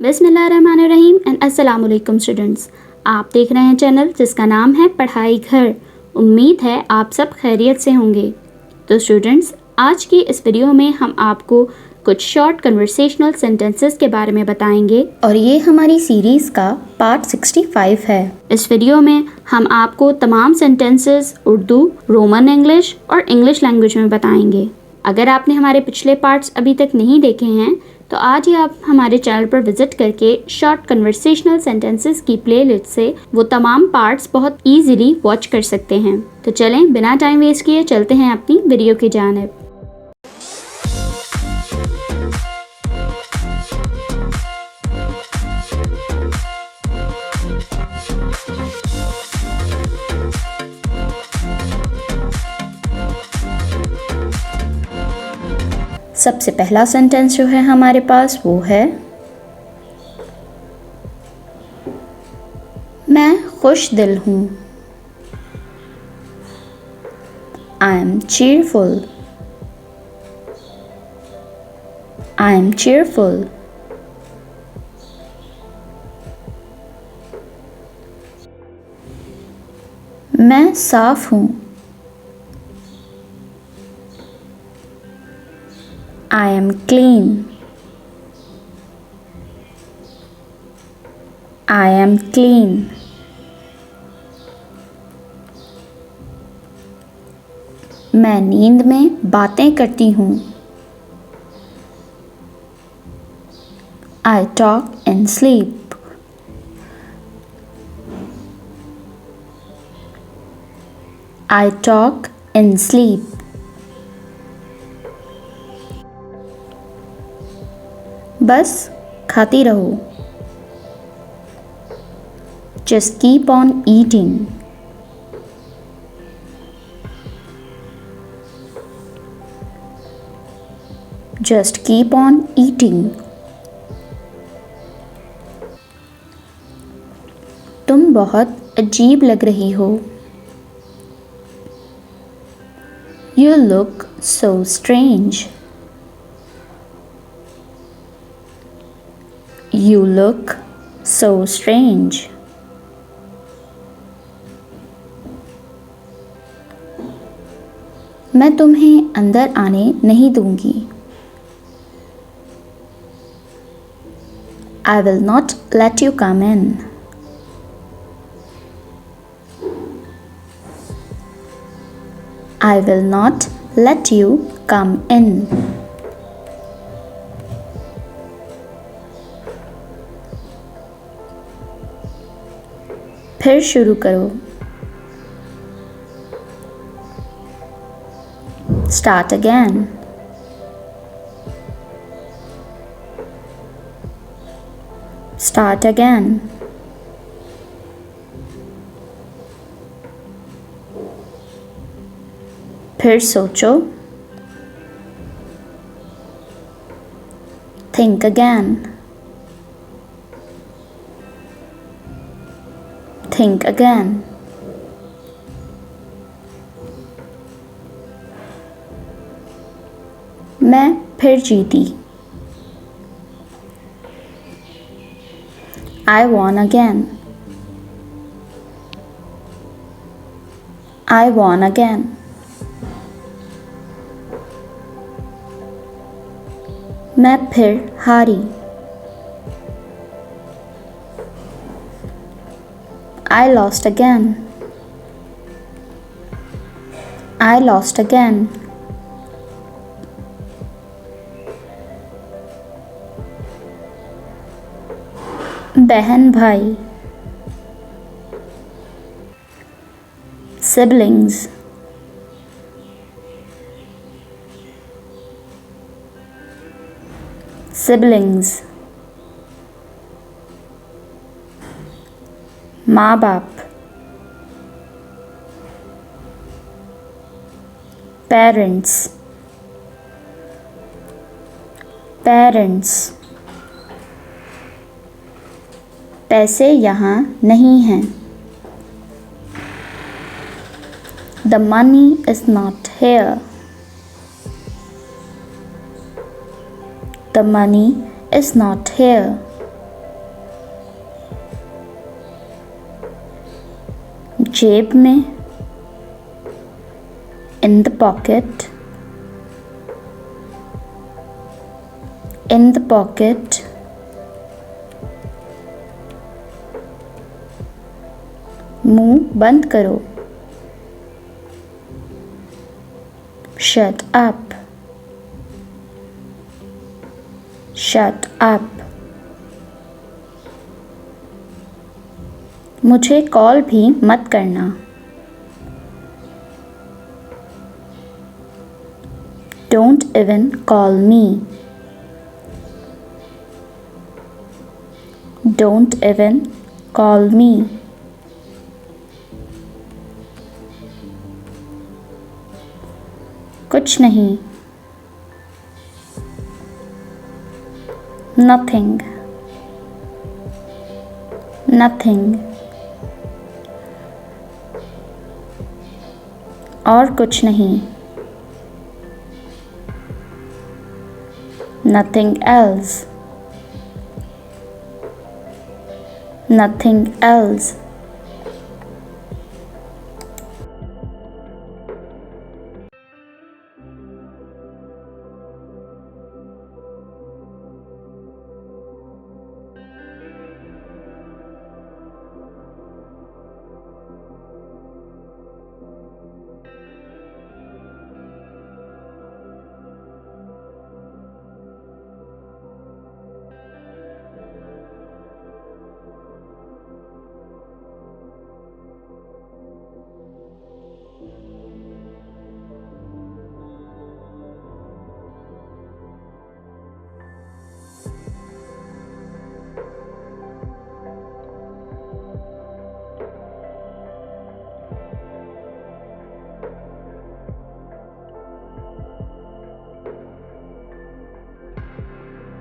बिस्मिल्लाहिर्रहमानिर्रहीम एंड अस्सलाम वालेकुम स्टूडेंट्स। आप देख रहे हैं चैनल जिसका नाम है पढ़ाई घर। उम्मीद है आप सब खैरियत से होंगे। तो स्टूडेंट्स, आज की इस वीडियो में हम आपको कुछ शॉर्ट कन्वर्सेशनल सेंटेंसेस के बारे में बताएंगे और ये हमारी सीरीज़ का पार्ट 65 है। इस वीडियो में हम आपको तमाम सेंटेंसेस उर्दू, रोमन इंग्लिश और इंग्लिश लैंग्वेज में बताएंगे। अगर आपने हमारे पिछले पार्ट्स अभी तक नहीं देखे हैं तो आज ही आप हमारे चैनल पर विजिट करके शॉर्ट कन्वर्सेशनल सेंटेंसेस की प्लेलिस्ट से वो तमाम पार्ट्स बहुत इजीली वॉच कर सकते हैं। तो चलें बिना टाइम वेस्ट किए चलते हैं अपनी वीडियो की जानिब। सबसे पहला सेंटेंस जो है हमारे पास वो है, मैं खुश दिल हूँ। I am cheerful. I am cheerful. मैं साफ हूँ। I am clean. I am clean. मैं नींद में बातें करती हूँ। I talk in sleep. I talk in sleep. बस खाती रहो। Just keep on eating. Just keep on eating. तुम बहुत अजीब लग रही हो। You look so strange. You look so strange. मैं तुम्हें अंदर आने नहीं दूंगी। I will not let you come in. I will not let you come in. फिर शुरू करो। Start again. Start again. फिर सोचो। Think again. Think again. मैं फिर जीती। I won again. I won again. मैं फिर हारी। I lost again. I lost again. बहन भाई। Siblings. Siblings. माँ बाप। Parents. Parents. पैसे यहाँ नहीं हैं। The money is not here. The money is not here. जेब में, in the pocket, in the pocket, मुंह बंद करो, shut up, shut up, मुझे कॉल भी मत करना, don't even call me, don't even call me, कुछ नहीं, nothing, nothing, और कुछ नहीं, nothing else, nothing else.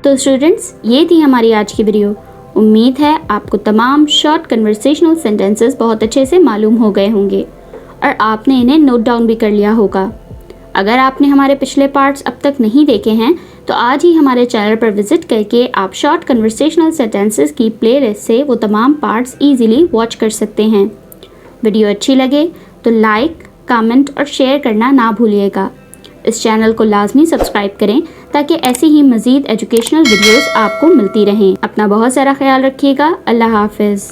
तो स्टूडेंट्स, ये थी हमारी आज की वीडियो। उम्मीद है आपको तमाम शॉर्ट कन्वर्सेशनल सेंटेंसेस बहुत अच्छे से मालूम हो गए होंगे और आपने इन्हें नोट डाउन भी कर लिया होगा। अगर आपने हमारे पिछले पार्ट्स अब तक नहीं देखे हैं तो आज ही हमारे चैनल पर विजिट करके आप शॉर्ट कन्वर्सेशनल सेंटेंसेस की प्लेलिस्ट से वो तमाम पार्ट्स इजीली वॉच कर सकते हैं। वीडियो अच्छी लगे तो लाइक, कमेंट और शेयर करना ना भूलिएगा। इस चैनल को लाजमी सब्सक्राइब करें ताकि ऐसी ही मज़ीद एजुकेशनल वीडियोस आपको मिलती रहें। अपना बहुत सारा ख्याल रखिएगा। अल्लाह हाफिज़।